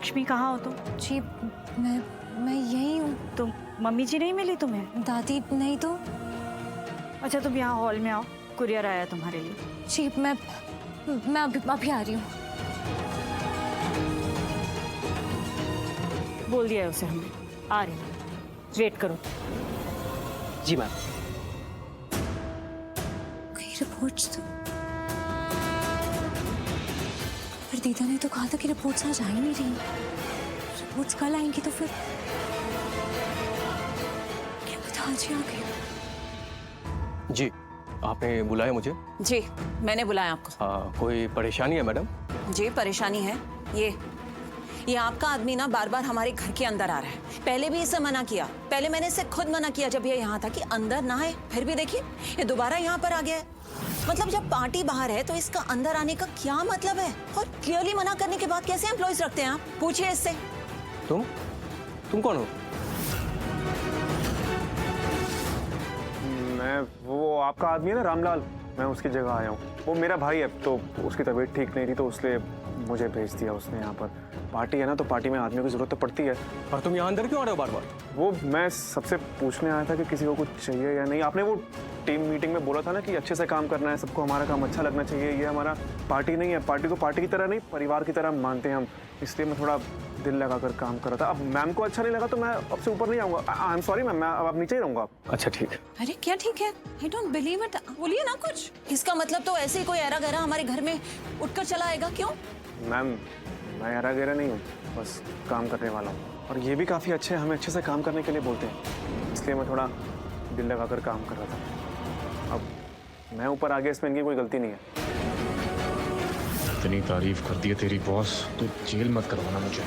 लक्ष्मी कहाँ हो तुम? जी मैं यही हूँ। तुम मम्मी जी नहीं मिली तुम्हें? दादी नहीं तो। अच्छा तुम यहाँ हॉल में आओ, कुरियर आया तुम्हारे लिए। जी मैं अभी आ रही हूँ। बोल दिया है उसे हमने, आ रही हूँ, वेट करो। जी मैम। कहीं रिपोर्ट्स तो, पर दीदा ने तो कहा था कि रिपोर्ट्स आज आ ही नहीं रही। रिपोर्ट्स कल आएंगी तो फिर क्या पता आज ही आ गई। जी आपने बुलाया मुझे? जी मैंने बुलाया आपको। कोई परेशानी है मैडम? जी परेशानी है। ये आपका आदमी ना बार बार हमारे घर के अंदर आ रहा है। पहले भी इसे मना किया, पहले मैंने इसे खुद मना किया जब ये यहाँ था कि अंदर ना आए, फिर भी देखिए ये दोबारा यहाँ पर आ गया है। मतलब जब पार्टी बाहर है तो इसका अंदर आने का क्या मतलब है? और क्लियरली मना करने के बाद कैसे एम्प्लॉइज रखते हैं आप? पूछिए इससे। तुम कौन हो? मैं वो आपका आदमी है ना रामलाल, मैं उसकी जगह आया हूँ। वो मेरा भाई है, तो उसकी तबीयत ठीक नहीं थी तो इसलिए मुझे भेज दिया उसने यहाँ पर। पार्टी है ना, तो पार्टी में आदमी को जरूरत तो पड़ती है। और तुम यहाँ अंदर क्यों आ रहे हो बार बार? वो मैं सबसे पूछने आया था कि किसी को कुछ चाहिए या नहीं। आपने वो टीम मीटिंग में बोला था ना कि अच्छे से काम करना है, सबको हमारा काम अच्छा लगना चाहिए। ये हमारा पार्टी नहीं है, पार्टी को पार्टी की तरह नहीं परिवार की तरह मानते हैं हम, इसलिए मैं थोड़ा दिल लगाकर काम कर रहा था। अब मैम को अच्छा नहीं लगा तो मैं अब से ऊपर नहीं आऊँगा। आई एम सॉरी मैम, मैं अब नीचे ही रहूँगा। अच्छा ठीक है। अरे क्या ठीक है? I don't believe it. बोलिए ना कुछ। इसका मतलब तो ऐसे ही कोई ऐरा गैरा हमारे घर में उठकर चला आएगा? क्यों? मैम मैं ऐरा गैरा नहीं हूँ, बस काम करने वाला हूँ। और ये भी काफ़ी अच्छे हैं, हमें अच्छे से काम करने के लिए बोलते हैं, इसलिए मैं थोड़ा दिल लगाकर काम कर रहा था। अब मैं ऊपर आ गया, इसमें इनकी कोई गलती नहीं है। इतनी तारीफ कर दी है तेरी बॉस, तो जेल मत करवाना मुझे।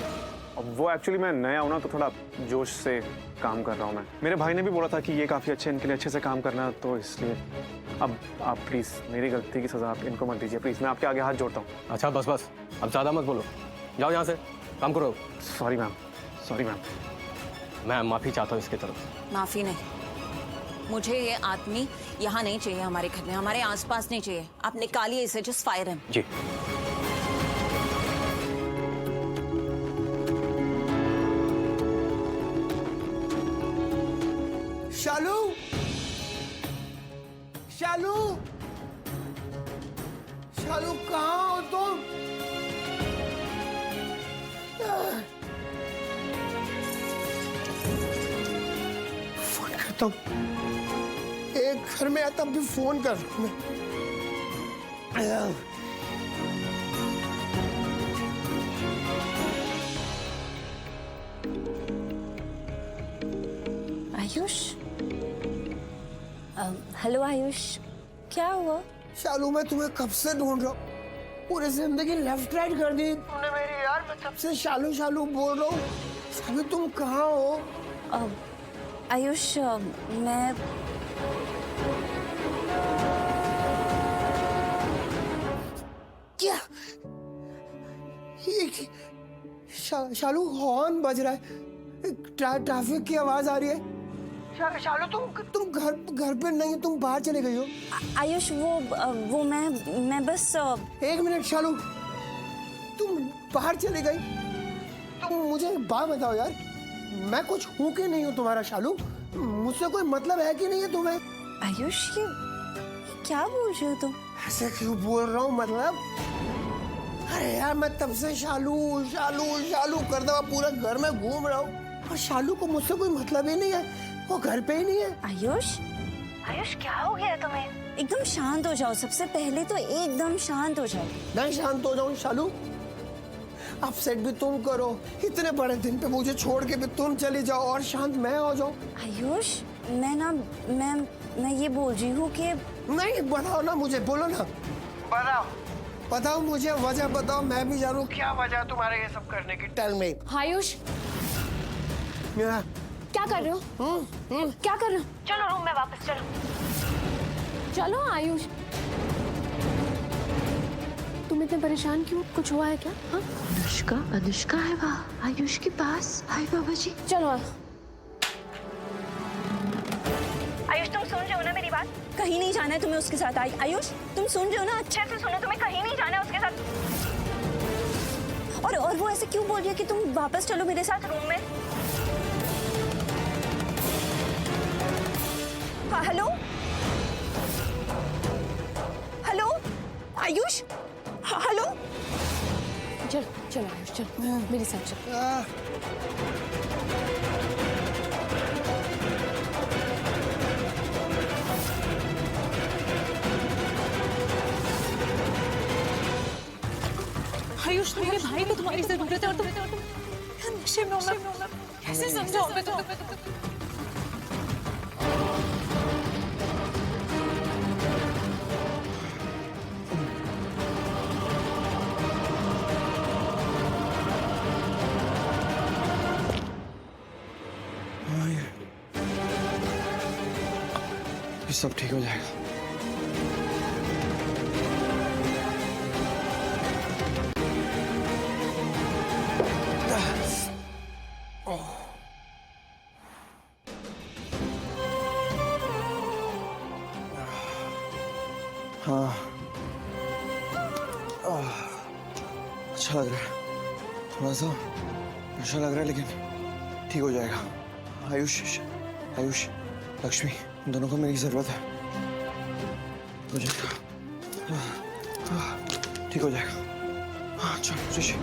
अब वो एक्चुअली मैं नया हूँ ना, तो थोड़ा जोश से काम कर रहा हूँ मैं। मेरे भाई ने भी बोला था कि ये काफ़ी अच्छे, इनके लिए अच्छे से काम करना, तो इसलिए अब आप प्लीज़ मेरी गलती की सज़ा आप इनको मत दीजिए प्लीज़। मैं आपके आगे हाथ जोड़ता हूँ। अच्छा बस अब ज़्यादा मत बोलो, जाओ यहाँ से, काम करो। Sorry ma'am, sorry ma'am. मैं माफ़ी चाहता हूँ इसकी तरफ। माफी नहीं, मुझे ये आदमी यहाँ नहीं चाहिए, हमारे घर में, हमारे आसपास नहीं चाहिए। आप निकालिए इसे, जस्ट फायर हिम। जी। शालू, शालू, शालू कहाँ हो तुम? फोन करता हूँ, एक घर में आता भी फोन कर रहा हूँ मैं। आयुष, हेलो आयुष, क्या हुआ? शालू मैं तुम्हें कब से ढूंढ रहा हूँ, पूरी जिंदगी लेफ्ट राइट कर दी तुमने मेरी यार। मैं कब से शालू शालू बोल रहा हूँ। शालू तुम कहाँ हो? आयुष मैं क्या ये शालू हॉर्न बज रहा है, ट्रैफिक की आवाज आ रही है। शालू तुम घर पे नहीं हो, तुम बाहर चले गई हो। आयुष वो मैं बस एक मिनट शालू, तुम बाहर चले गई? तुम मुझे एक बात बताओ यार, मैं कुछ हूँ कि नहीं हूँ तुम्हारा? शालू मुझसे कोई मतलब है कि नहीं है तुम्हें? आयुष ये क्या बोल रहे हो तुम? ऐसे क्यों बोल रहा हूँ मतलब? अरे यार मैं तब से शालू शालू शालू करता हुआ पूरा घर में घूम रहा हूँ और शालू को मुझसे कोई मतलब ही नहीं है, वो घर पे ही नहीं है। आयुष क्या हो गया तुम्हें? एकदम शांत हो जाओ, सबसे पहले तो एकदम शांत हो जाओ। मैं शांत हो जाऊं शालू? अपसेट भी तुम करो, इतने बड़े दिन पे मुझे छोड़ के भी तुम चली जाओ और शांत मैं हो जाऊं। आयुष मैं ये बोल रही हूँ कि नहीं, बताओ ना मुझे, बोलो ना, बताओ मुझे वजह बताओ, मैं भी जानूं क्या वजह तुम्हारे ये सब करने की। Tell me. आयुष क्या कर रहे हो? क्या कर रहे हो? चलो रूम में वापस चलो। चलो आयुष, तुम इतने परेशान क्यों? कुछ हुआ है क्या? हाँ? अनुष्का है वहाँ आयुष के पास। हाय बाबा जी। चलो। आयुष तुम सुन रहे हो ना मेरी बात? कहीं नहीं जाना है तुम्हें उसके साथ। आयुष तुम सुन रहे हो ना? अच्छे से सुनो, तुम्हें कहीं नहीं जाना है उसके साथ। और वो ऐसे क्यों बोल रही है कि तुम वापस चलो मेरे साथ रूम में? हाँ, हेलो हेलो आयुष, हाँ, हेलो। चल चल आयुष चल मेरे साथ चल। आयुष मेरे भाई को तुम्हारी जरूरत है और तुम नशे में हो। कैसे समझाओगे तुम? ये सब ठीक हो जाएगा। हाँ, अच्छा लग रहा है, थोड़ा सा अच्छा लग रहा है, लेकिन ठीक हो जाएगा। आयुष, आयुष, लक्ष्मी, इन दोनों को मेरी जरूरत है। हो जाएगा, ठीक हो जाएगा। हाँ, चलो ऋषि।